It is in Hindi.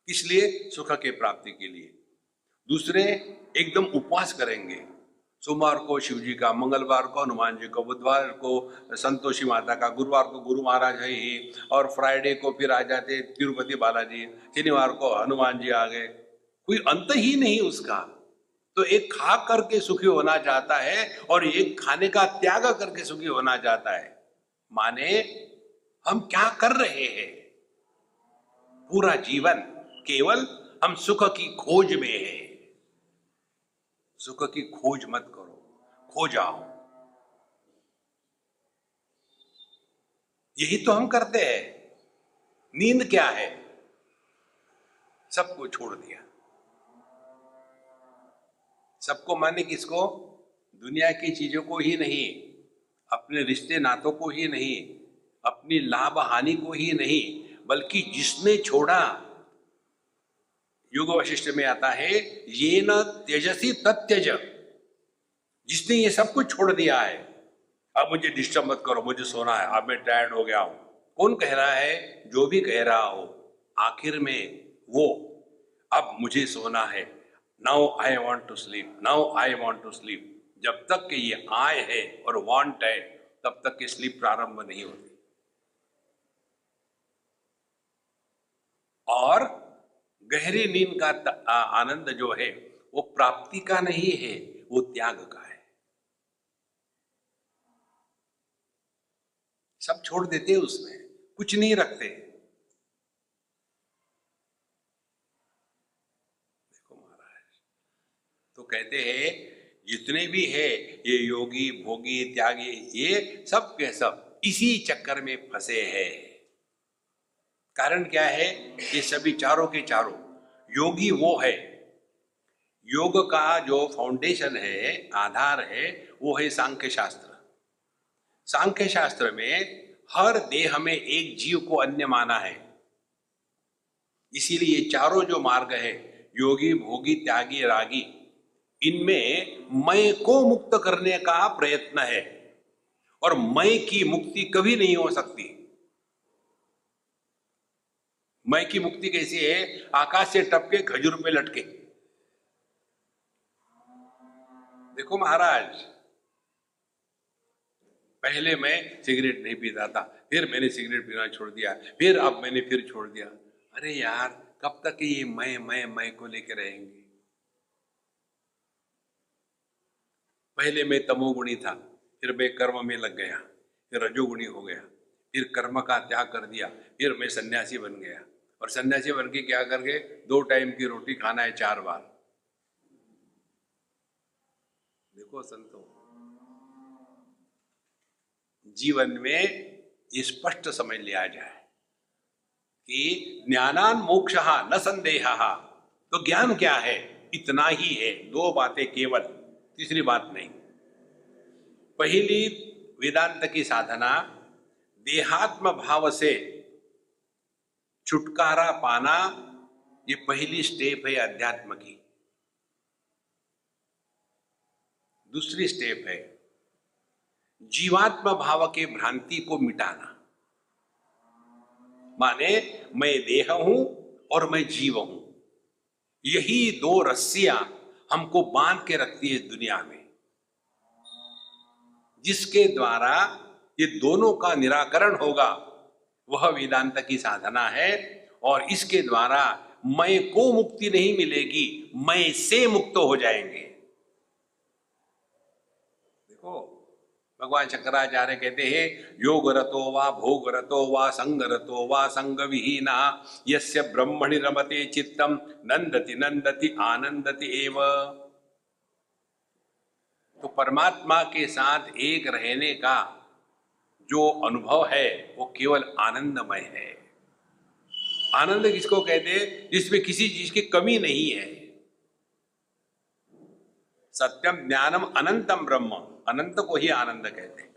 किस लिए? सुख के प्राप्ति के लिए। दूसरे एकदम उपवास करेंगे, सोमवार को शिव जी का, मंगलवार को हनुमान जी को, बुधवार को संतोषी माता का, गुरुवार को गुरु महाराज है ही, और फ्राइडे को फिर आ जाते तिरुपति बालाजी, शनिवार को हनुमान जी आ गए, कोई अंत ही नहीं उसका। तो एक खा करके सुखी होना चाहता है और एक खाने का त्याग करके सुखी होना चाहता है। माने हम क्या कर रहे हैं? पूरा जीवन केवल हम सुख की खोज में है। सुख की खोज मत करो, खो जाओ। यही तो हम करते हैं। नींद क्या है? सबको छोड़ दिया। सबको माने किसको? दुनिया की चीजों को ही नहीं, अपने रिश्ते नातों को ही नहीं, अपनी लाभ हानि को ही नहीं, बल्कि जिसने छोड़ा, योग वशिष्ठ में आता है, ये न त्यजसी तत्यज, जिसने ये सब कुछ छोड़ दिया है। अब मुझे डिस्टर्ब मत करो, मुझे सोना है, अब मैं टायर्ड हो गया हूं। कौन कह रहा है? जो भी कह रहा हो, आखिर में वो अब मुझे सोना है, now I want to sleep, now I want to sleep, जब तक कि ये आय है और वांट है, तब तक कि स्लीप प्रारंभ नहीं होती। और गहरी नींद का आनंद जो है वो प्राप्ति का नहीं है, वो त्याग का है। सब छोड़ देते उसमें, कुछ नहीं रखते। देखो महाराज, तो कहते हैं जितने भी है ये योगी भोगी त्यागी, ये सब के सब इसी चक्कर में फंसे हैं। कारण क्या है? ये सभी चारों के चारों, योगी वो है, योग का जो फाउंडेशन है, आधार है, वो है सांख्य शास्त्र। सांख्य शास्त्र में हर देह में एक जीव को अन्य माना है। इसीलिए ये चारों जो मार्ग है, योगी भोगी त्यागी रागी, इनमें मैं को मुक्त करने का प्रयत्न है, और मैं की मुक्ति कभी नहीं हो सकती। मैं की मुक्ति कैसी है? आकाश से टपके खजूर पे लटके। देखो महाराज, पहले मैं सिगरेट नहीं पीता था, फिर मैंने सिगरेट पीना छोड़ दिया, फिर अब मैंने फिर छोड़ दिया। अरे यार, कब तक ये मैं को लेकर रहेंगे? पहले मैं तमोगुणी था, फिर मैं कर्म में लग गया, फिर रजोगुणी हो गया, फिर कर्म का त्याग कर दिया, फिर मैं सन्यासी बन गया। और सन्यासी बन के क्या कर गए? 2 टाइम की रोटी खाना है 4 बार। देखो संतों, जीवन में ये स्पष्ट समझ लिया जाए कि ज्ञानान मोक्षः न संदेहः। तो ज्ञान क्या है? इतना ही है, 2 बातें केवल, तीसरी बात नहीं। पहली वेदांत की साधना देहात्म भाव से छुटकारा पाना, ये पहली स्टेप है अध्यात्म की। दूसरी स्टेप है जीवात्म भाव के भ्रांति को मिटाना। माने मैं देह हूं और मैं जीव हूं, यही 2 रस्सियां हमको बांध के रखती है इस दुनिया में। जिसके द्वारा ये दोनों का निराकरण होगा, वह वेदांत की साधना है। और इसके द्वारा मैं को मुक्ति नहीं मिलेगी, मैं से मुक्त हो जाएंगे। देखो, भगवान शंकराचार्य कहते हैं, योग रतो वा भोग रतो वा संग रतो वा संग विहीना यस्य ब्रह्मणि रमते चित्तम नंदति नंदति आनंदति एव। तो परमात्मा के साथ एक रहने का जो अनुभव है वो केवल आनंदमय है। आनंद किसको कहते हैं? जिसमें किसी चीज की कमी नहीं है। सत्यम ज्ञानम अनंतम ब्रह्म, अनंत को ही आनंद कहते हैं।